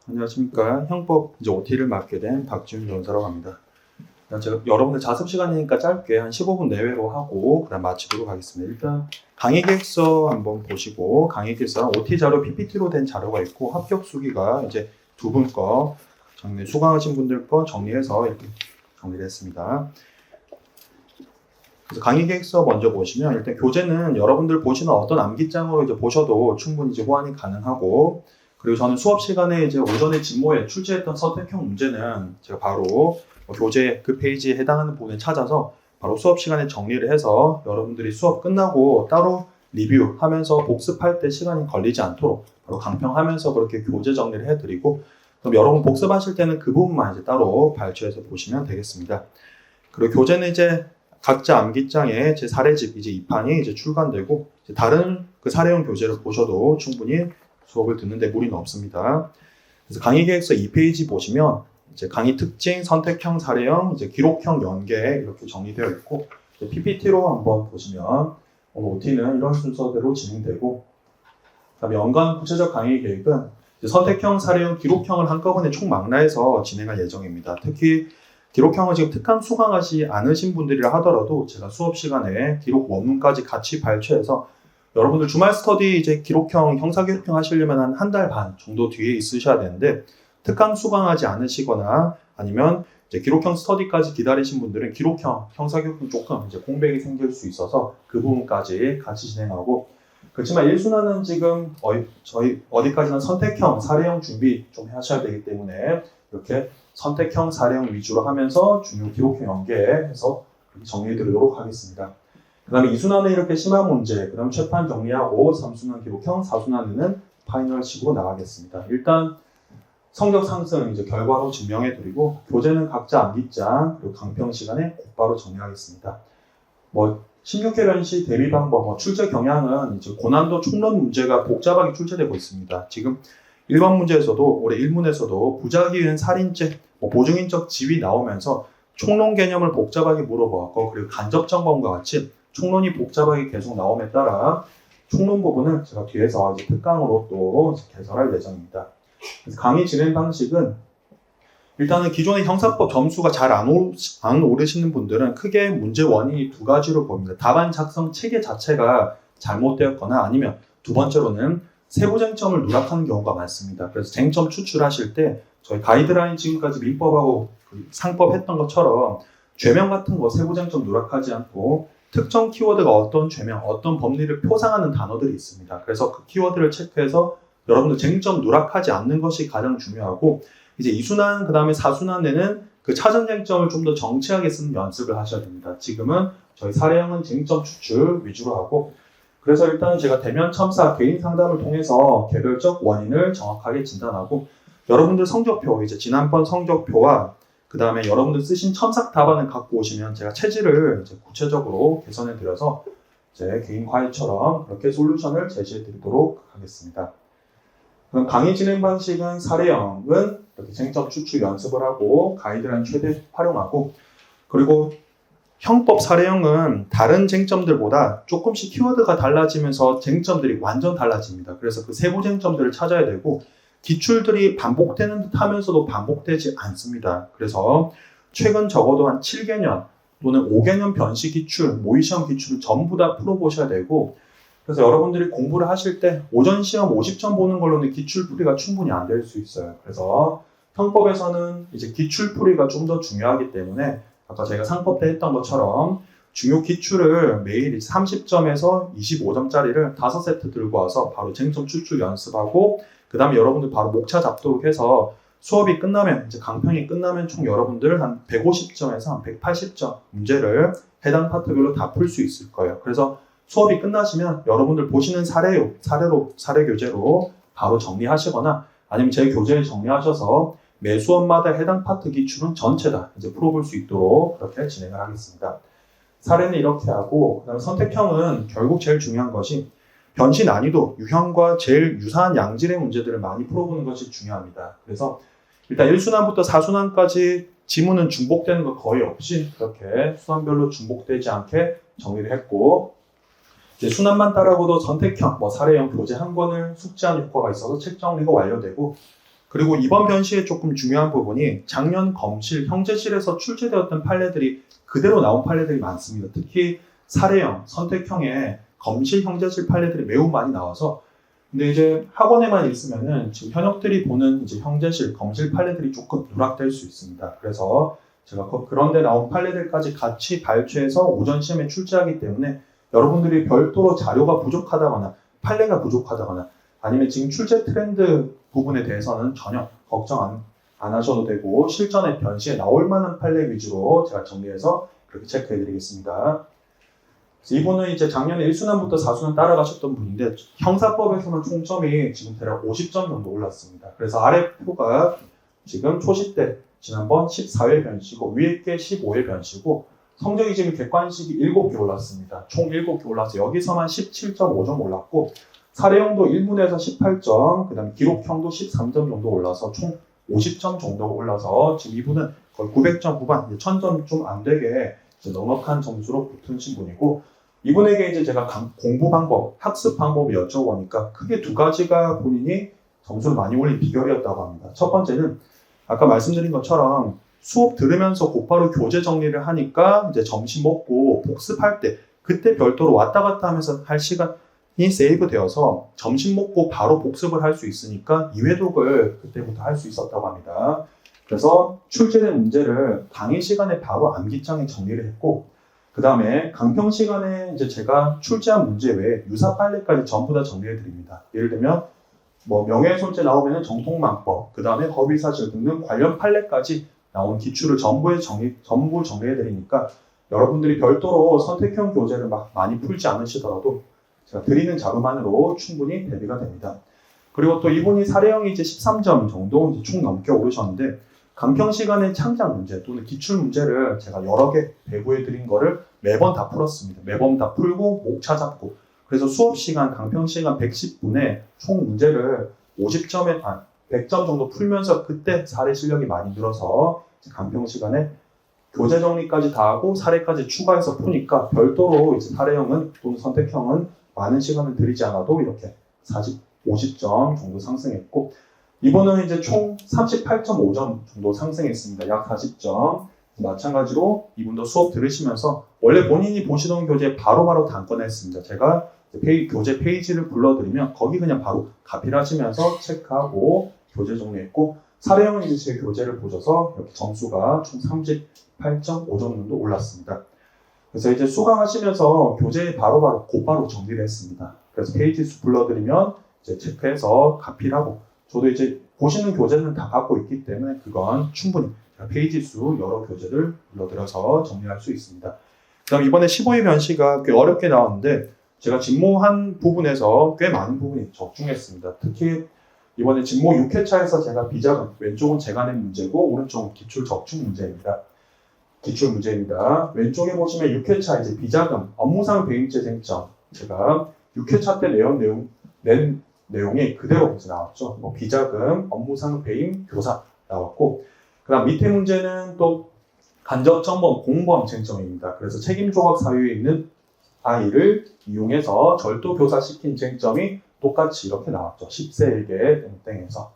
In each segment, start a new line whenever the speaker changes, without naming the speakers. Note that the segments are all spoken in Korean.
안녕하십니까. 형법 이제 OT를 맡게 된 박지훈 변호사라고 합니다. 제가 여러분들 자습 시간이니까 짧게 한 15분 내외로 하고 그다음 마치도록 하겠습니다. 일단 강의 계획서 한번 보시고 강의 계획서랑 OT 자료 PPT로 된 자료가 있고 합격 수기가 이제 두 분 거 정리 수강하신 분들 거 정리해서 이렇게 정리를 했습니다. 그래서 강의 계획서 먼저 보시면 일단 교재는 여러분들 보시는 어떤 암기장으로 이제 보셔도 충분히 이제 호환이 가능하고, 그리고 저는 수업 시간에 이제 오전에 진모에 출제했던 선택형 문제는 제가 바로 교재 그 페이지에 해당하는 부분을 찾아서 바로 수업 시간에 정리를 해서 여러분들이 수업 끝나고 따로 리뷰하면서 복습할 때 시간이 걸리지 않도록 바로 강평하면서 그렇게 교재 정리를 해드리고, 그럼 여러분 복습하실 때는 그 부분만 이제 따로 발췌해서 보시면 되겠습니다. 그리고 교재는 이제 각자 암기장에 제 사례집 이제 2판이 이제 출간되고, 이제 다른 그 사례형 교재를 보셔도 충분히 수업을 듣는데 무리는 없습니다. 그래서 강의 계획서 2페이지 보시면 이제 강의 특징, 선택형, 사례형, 이제 기록형, 연계 이렇게 정리되어 있고, PPT로 한번 보시면 오늘 OT는 이런 순서대로 진행되고, 그다음에 연간 구체적 강의 계획은 이제 선택형, 사례형, 기록형을 한꺼번에 총망라해서 진행할 예정입니다. 특히 기록형을 지금 특강 수강하지 않으신 분들이라 하더라도 제가 수업 시간에 기록 원문까지 같이 발췌해서 여러분들 주말 스터디 이제 기록형, 형사교육형 하시려면 한 달 반 정도 뒤에 있으셔야 되는데, 특강 수강하지 않으시거나 아니면 이제 기록형 스터디까지 기다리신 분들은 기록형, 형사교육형 조금 이제 공백이 생길 수 있어서 그 부분까지 같이 진행하고, 그렇지만 1순위는 지금 저희 어디까지나 선택형, 사례형 준비 좀 하셔야 되기 때문에 이렇게 선택형, 사례형 위주로 하면서 중요 기록형 연계해서 정리해드리도록 하겠습니다. 그 다음에 2순위는 이렇게 심화 문제, 그 다음 최판 정리하고 3순위 기록형, 4순위는 파이널식으로 나가겠습니다. 일단 성적 상승 이제 결과로 증명해드리고, 교재는 각자 암기장 그리고 강평 시간에 곧바로 정리하겠습니다. 16회 변시 대비 방법, 출제 경향은 이제 고난도 총론 문제가 복잡하게 출제되고 있습니다. 지금 1번 문제에서도 올해 1문에서도 부작위 은 살인죄, 보증인적 지위 나오면서 총론 개념을 복잡하게 물어보았고, 그리고 간접정범과 같이 총론이 복잡하게 계속 나옴에 따라 총론 부분을 제가 뒤에서 이제 특강으로 또 개설할 예정입니다. 그래서 강의 진행 방식은 일단은 기존의 형사법 점수가 잘 안 오르시는 분들은 크게 문제 원인이 두 가지로 보입니다. 답안 작성 체계 자체가 잘못되었거나 아니면 두 번째로는 세부 쟁점을 누락하는 경우가 많습니다. 그래서 쟁점 추출하실 때 저희 가이드라인 지금까지 민법하고 상법 했던 것처럼 죄명 같은 거 세부 쟁점 누락하지 않고 특정 키워드가 어떤 죄명, 어떤 법리를 표상하는 단어들이 있습니다. 그래서 그 키워드를 체크해서 여러분들 쟁점 누락하지 않는 것이 가장 중요하고, 이제 2순환, 그 다음에 4순환에는 그 차전 쟁점을 좀 더 정치하게 쓰는 연습을 하셔야 됩니다. 지금은 저희 사례형은 쟁점 추출 위주로 하고, 그래서 일단 제가 대면 첨사 개인 상담을 통해서 개별적 원인을 정확하게 진단하고, 여러분들 성적표, 이제 지난번 성적표와 그 다음에 여러분들 쓰신 첨삭 답안을 갖고 오시면 제가 체질을 이제 구체적으로 개선해 드려서 제 개인 과외처럼 그렇게 솔루션을 제시해 드리도록 하겠습니다. 그럼 강의 진행 방식은 사례형은 이렇게 쟁점 추출 연습을 하고 가이드라인 최대 활용하고, 그리고 형법 사례형은 다른 쟁점들보다 조금씩 키워드가 달라지면서 쟁점들이 완전 달라집니다. 그래서 그 세부 쟁점들을 찾아야 되고, 기출들이 반복되는 듯 하면서도 반복되지 않습니다. 그래서 최근 적어도 한 7개년 또는 5개년 변시 기출, 모의시험 기출을 전부 다 풀어보셔야 되고, 그래서 여러분들이 공부를 하실 때 오전 시험 50점 보는 걸로는 기출풀이가 충분히 안 될 수 있어요. 그래서 형법에서는 이제 기출풀이가 좀 더 중요하기 때문에 아까 저희가 상법 때 했던 것처럼 중요 기출을 매일 30점에서 25점짜리를 5세트 들고 와서 바로 쟁점 추출 연습하고, 그 다음에 여러분들 바로 목차 잡도록 해서 수업이 끝나면, 이제 강평이 끝나면 총 여러분들 한 150점에서 한 180점 문제를 해당 파트별로 다 풀 수 있을 거예요. 그래서 수업이 끝나시면 여러분들 보시는 사례 교재로 바로 정리하시거나 아니면 제 교재를 정리하셔서 매 수업마다 해당 파트 기출은 전체 다 이제 풀어볼 수 있도록 그렇게 진행을 하겠습니다. 사례는 이렇게 하고, 그다음에 선택형은 결국 제일 중요한 것이 변시 난이도, 유형과 제일 유사한 양질의 문제들을 많이 풀어보는 것이 중요합니다. 그래서 일단 1순환부터 4순환까지 지문은 중복되는 거 거의 없이 그렇게 순환별로 중복되지 않게 정리를 했고, 이제 순환만 따라고도 선택형, 사례형 교재 한 권을 숙지하는 효과가 있어서 책 정리가 완료되고, 그리고 이번 변시에 조금 중요한 부분이 작년 검실, 형제실에서 출제되었던 판례들이 그대로 나온 판례들이 많습니다. 특히 사례형, 선택형의 검실, 형제실 판례들이 매우 많이 나와서 근데 이제 학원에만 있으면은 지금 현역들이 보는 이제 형제실, 검실 판례들이 조금 누락될 수 있습니다. 그래서 제가 그런데 나온 판례들까지 같이 발췌해서 오전 시험에 출제하기 때문에 여러분들이 별도로 자료가 부족하다거나 판례가 부족하다거나 아니면 지금 출제 트렌드 부분에 대해서는 전혀 걱정 안 하셔도 되고 실전의 변시에 나올 만한 판례 위주로 제가 정리해서 그렇게 체크해 드리겠습니다. 이분은 이제 작년에 1순환부터 4순환 따라가셨던 분인데 형사법에서는 총점이 지금 대략 50점 정도 올랐습니다. 그래서 아래 표가 지금 초시 때 지난번 14회 변시고 위에 게 15회 변시고 성적이 지금 객관식이 7개 올랐습니다. 총 7개 올라서 여기서만 17.5점 올랐고 사례형도 1문에서 18점, 그 다음에 기록형도 13점 정도 올라서 총 50점 정도 올라서 지금 이분은 거의 900점 후반, 1000점 좀 안 되게 넉넉한 점수로 붙으신 분이고 이분에게 이제 제가 공부 방법, 학습 방법을 여쭤보니까 크게 두 가지가 본인이 점수를 많이 올린 비결이었다고 합니다. 첫 번째는 아까 말씀드린 것처럼 수업 들으면서 곧바로 교재 정리를 하니까 이제 점심 먹고 복습할 때 그때 별도로 왔다 갔다 하면서 할 시간이 세이브 되어서 점심 먹고 바로 복습을 할 수 있으니까 2회독을 그때부터 할 수 있었다고 합니다. 그래서 출제된 문제를 강의 시간에 바로 암기장에 정리를 했고 그 다음에 강평 시간에 이제 제가 출제한 문제 외에 유사 판례까지 전부 다 정리해 드립니다. 예를 들면 뭐 명예훼손죄 나오면 정통망법, 그 다음에 허위사실 등등 관련 판례까지 나온 기출을 전부 정리해 드리니까 여러분들이 별도로 선택형 교재를 막 많이 풀지 않으시더라도 제가 드리는 자료만으로 충분히 대비가 됩니다. 그리고 또 이분이 사례형이 이제 13점 정도 이제 총 넘게 오르셨는데 강평 시간에 창작 문제 또는 기출 문제를 제가 여러 개 배부해 드린 거를 매번 다 풀었습니다. 매번 다 풀고 목 찾았고 그래서 수업 시간 강평 시간 110분에 총 문제를 50점에 100점 정도 풀면서 그때 사례 실력이 많이 늘어서 강평 시간에 교재 정리까지 다 하고 사례까지 추가해서 푸니까 별도로 이제 사례형은 또는 선택형은 많은 시간을 들이지 않아도 이렇게 50점 정도 상승했고 이번은 이제 총 38.5점 정도 상승했습니다. 약 40점. 마찬가지로 이분도 수업 들으시면서 원래 본인이 보시던 교재 바로바로 단건했습니다. 제가 교재 페이지를 불러드리면 거기 그냥 바로 카피를 하시면서 체크하고 교재 정리했고 사례형은 이제 제 교재를 보셔서 이렇게 점수가 총 38.5점 정도 올랐습니다. 그래서 이제 수강하시면서 교재 곧바로 정리를 했습니다. 그래서 페이지 수 불러드리면 이제 체크해서 카피를 하고 저도 이제 보시는 교재는 다 갖고 있기 때문에 그건 충분히 페이지 수 여러 교재를 불러드려서 정리할 수 있습니다. 그 다음 이번에 15회 변시가 꽤 어렵게 나왔는데 제가 진모한 부분에서 꽤 많은 부분이 적중했습니다. 특히 이번에 진모 6회차에서 제가 비자금, 왼쪽은 제가 낸 문제고 오른쪽은 기출 적중 문제입니다. 기출 문제입니다. 왼쪽에 보시면 6회차 이제 비자금, 업무상 배임죄 쟁점 제가 6회차 때 낸 내용이 그대로 나왔죠. 뭐 비자금, 업무상 배임, 교사 나왔고 그 다음 밑에 문제는 또 간접정범, 공범 쟁점입니다. 그래서 책임 조각 사유에 있는 아이를 이용해서 절도 교사시킨 쟁점이 똑같이 이렇게 나왔죠. 10세에게 땡땡해서.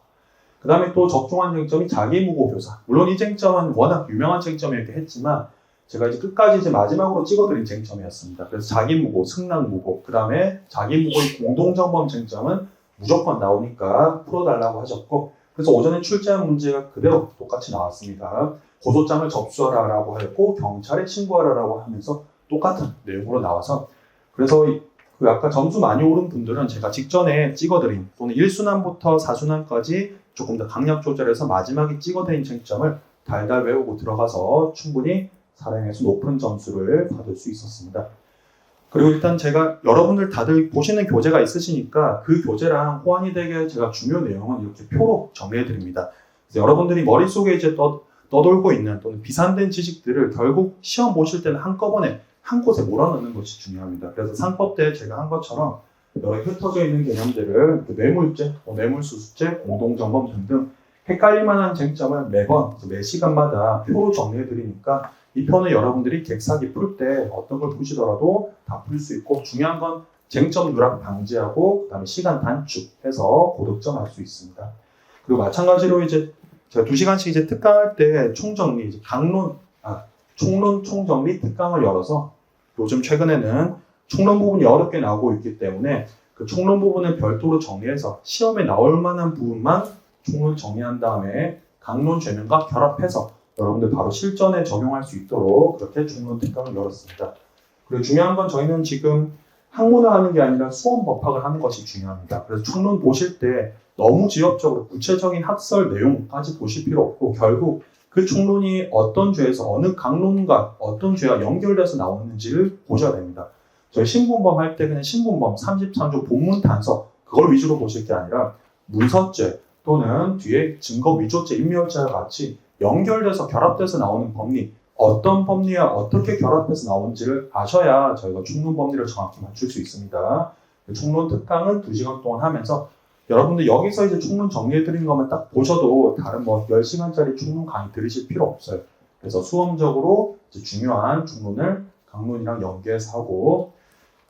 그 다음에 또 적중한 쟁점이 자기무고 교사. 물론 이 쟁점은 워낙 유명한 쟁점이었긴 했지만 제가 이제 끝까지 이제 마지막으로 찍어드린 쟁점이었습니다. 그래서 자기무고, 승낙무고, 그 다음에 자기무고의 공동정범 쟁점은 무조건 나오니까 풀어달라고 하셨고 그래서 오전에 출제한 문제가 그대로 똑같이 나왔습니다. 고소장을 접수하라라고 했고 경찰에 신고하라라고 하면서 똑같은 내용으로 나와서 그래서 그 아까 점수 많이 오른 분들은 제가 직전에 찍어드린 또는 1순환부터 4순환까지 조금 더 강약 조절해서 마지막에 찍어드린 쟁점을 달달 외우고 들어가서 충분히 사례에서 높은 점수를 받을 수 있었습니다. 그리고 일단 제가 여러분들 다들 보시는 교재가 있으시니까 그 교재랑 호환이 되게 제가 중요 내용은 이렇게 표로 정리해 드립니다. 그래서 여러분들이 머릿속에 이제 떠돌고 있는 또는 비산된 지식들을 결국 시험 보실 때는 한꺼번에 한 곳에 몰아넣는 것이 중요합니다. 그래서 상법 때 제가 한 것처럼 여러 흩어져 있는 개념들을 뇌물죄, 뇌물수수죄, 공동정범 등등 헷갈릴 만한 쟁점을 매번 매 시간마다 표로 정리해 드리니까 이 표는 여러분들이 객사기 풀 때 어떤 걸 푸시더라도 다 풀 수 있고 중요한 건 쟁점 누락 방지하고 그 다음에 시간 단축해서 고득점 할 수 있습니다. 그 그리고 마찬가지로 이제 제가 2시간씩 이제 특강할 때 총정리, 이제 총론 총정리 특강을 열어서 요즘 최근에는 총론 부분이 여러 개 나오고 있기 때문에 그 총론 부분을 별도로 정리해서 시험에 나올 만한 부분만 총론 정리한 다음에 강론 죄명과 결합해서 여러분들 바로 실전에 적용할 수 있도록 그렇게 총론 특강을 열었습니다. 그리고 중요한 건 저희는 지금 학문을 하는 게 아니라 수험 법학을 하는 것이 중요합니다. 그래서 총론 보실 때 너무 지엽적으로 구체적인 학설 내용까지 보실 필요 없고 결국 그 총론이 어떤 죄에서 어느 강론과 어떤 죄와 연결돼서 나오는지를 보셔야 됩니다. 저희 신분범 할 때 그냥 신분범 33조 본문 단서 그걸 위주로 보실 게 아니라 문서죄 또는 뒤에 증거 위조죄, 인멸죄와 같이 연결돼서 결합돼서 나오는 법리 어떤 법리와 어떻게 결합해서 나오는지를 아셔야 저희가 총론 법리를 정확히 맞출 수 있습니다. 총론 특강은 2시간 동안 하면서 여러분들 여기서 이제 총론 정리해드린 것만 딱 보셔도 다른 뭐 10시간짜리 총론 강의 들으실 필요 없어요. 그래서 수험적으로 이제 중요한 총론을 강론이랑 연계해서 하고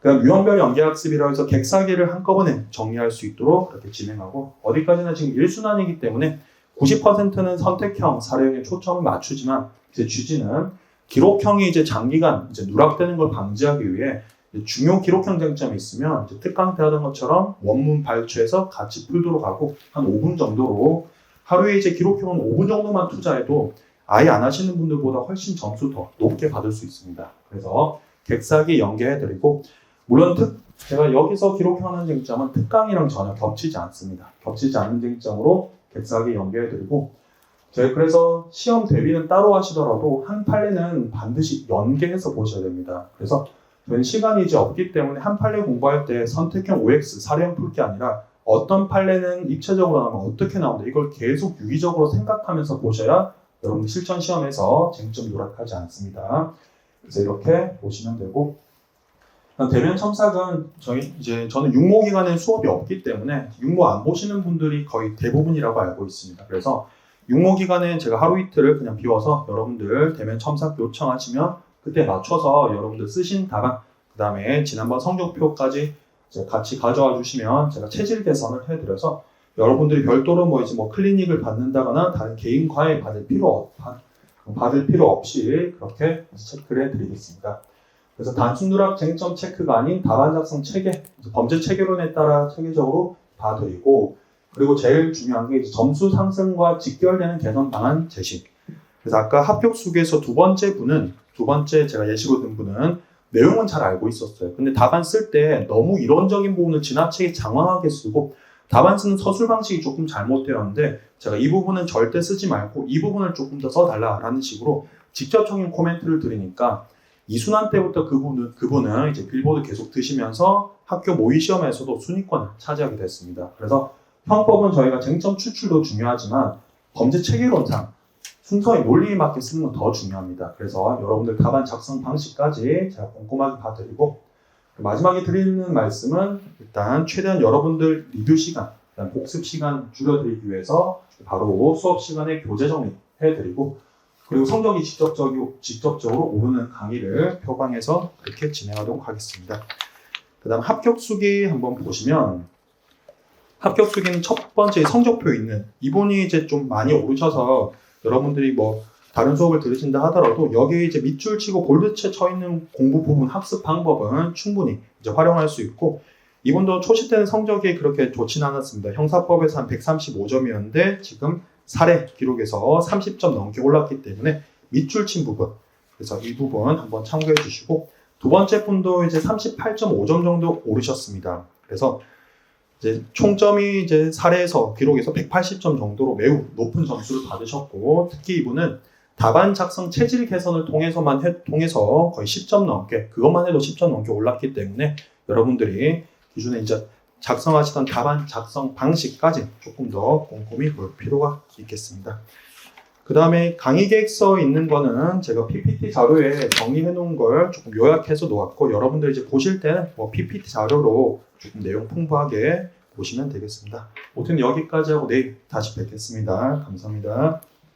그다음 유형별 연계학습이라고 해서 객사기를 한꺼번에 정리할 수 있도록 그렇게 진행하고 어디까지나 지금 1순환이기 때문에 90%는 선택형, 사례형에 초점을 맞추지만 이제 취지는 기록형이 이제 장기간 이제 누락되는 걸 방지하기 위해 중요 기록형 쟁점이 있으면 이제 특강 때 하던 것처럼 원문 발췌해서 같이 풀도록 하고 한 5분 정도로 하루에 이제 기록형은 5분 정도만 투자해도 아예 안 하시는 분들보다 훨씬 점수 더 높게 받을 수 있습니다. 그래서 객사기 연계해드리고 물론 제가 여기서 기록하는 쟁점은 특강이랑 전혀 겹치지 않습니다. 겹치지 않는 쟁점으로 객사기 연계해드리고 저희 그래서 시험 대비는 따로 하시더라도 한 판례는 반드시 연계해서 보셔야 됩니다. 그래서 저희는 시간이 이제 없기 때문에 한 판례 공부할 때 선택형 OX, 사례형 풀 게 아니라 어떤 판례는 입체적으로 나오면 어떻게 나온다 이걸 계속 유기적으로 생각하면서 보셔야 여러분 실전 시험에서 쟁점 누락하지 않습니다. 그래서 이렇게 보시면 되고 대면 첨삭은 저는 육모 기간에 수업이 없기 때문에 육모 안 보시는 분들이 거의 대부분이라고 알고 있습니다. 그래서 육모 기간에 제가 하루 이틀을 그냥 비워서 여러분들 대면 첨삭 요청하시면 그때 맞춰서 여러분들 쓰신 답안 그 다음에 지난번 성적표까지 같이 가져와 주시면 제가 체질 개선을 해드려서 여러분들이 별도로 뭐 클리닉을 받는다거나 다른 개인 과외 받을 필요 없이 그렇게 체크를 해드리겠습니다. 그래서 단순 누락 쟁점 체크가 아닌 답안 작성 체계, 범죄 체계론에 따라 체계적으로 봐드리고 그리고 제일 중요한 게 점수 상승과 직결되는 개선 방안 제시. 그래서 아까 합격 수기에서 두 번째 제가 예시로 든 분은 내용은 잘 알고 있었어요. 근데 답안 쓸 때 너무 이론적인 부분을 지나치게 장황하게 쓰고 답안 쓰는 서술 방식이 조금 잘못되었는데 제가 이 부분은 절대 쓰지 말고 이 부분을 조금 더 써달라라는 식으로 직접적인 코멘트를 드리니까 이순환 때부터 그분은 이제 빌보드 계속 드시면서 학교 모의 시험에서도 순위권을 차지하게 됐습니다. 그래서 형법은 저희가 쟁점 추출도 중요하지만 범죄 체계론상 순서의 논리에 맞게 쓰는 건 더 중요합니다. 그래서 여러분들 답안 작성 방식까지 제가 꼼꼼하게 봐드리고 마지막에 드리는 말씀은 일단 최대한 여러분들 리뷰 시간, 복습 시간 줄여드리기 위해서 바로 수업 시간에 교재 정리해드리고 그리고 성적이 직접적으로 오르는 강의를 표방해서 그렇게 진행하도록 하겠습니다. 그 다음 합격 수기 한번 보시면 합격 수기는 첫 번째 성적표 있는 이분이 이제 좀 많이 오르셔서 여러분들이 뭐 다른 수업을 들으신다 하더라도 여기에 이제 밑줄 치고 볼드체 쳐 있는 공부 부분 학습 방법은 충분히 이제 활용할 수 있고 이분도 초시 때는 성적이 그렇게 좋지는 않았습니다. 형사법에서 한 135점이었는데 지금 사례 기록에서 30점 넘게 올랐기 때문에 밑줄 친 부분 그래서 이 부분 한번 참고해 주시고 두 번째 분도 이제 38.5점 정도 오르셨습니다. 그래서 이제 총점이 이제 사례에서 기록에서 180점 정도로 매우 높은 점수를 받으셨고 특히 이분은 답안 작성 체질 개선을 통해서 거의 10점 넘게 그것만 해도 10점 넘게 올랐기 때문에 여러분들이 기존에 이제 작성하시던 답안 작성 방식까지 조금 더 꼼꼼히 볼 필요가 있겠습니다. 그 다음에 강의 계획서 있는 거는 제가 PPT 자료에 정리해 놓은 걸 조금 요약해서 놓았고 여러분들 이제 보실 때는 뭐 PPT 자료로 조금 내용 풍부하게 보시면 되겠습니다. 오늘 여기까지 하고 내일 다시 뵙겠습니다. 감사합니다.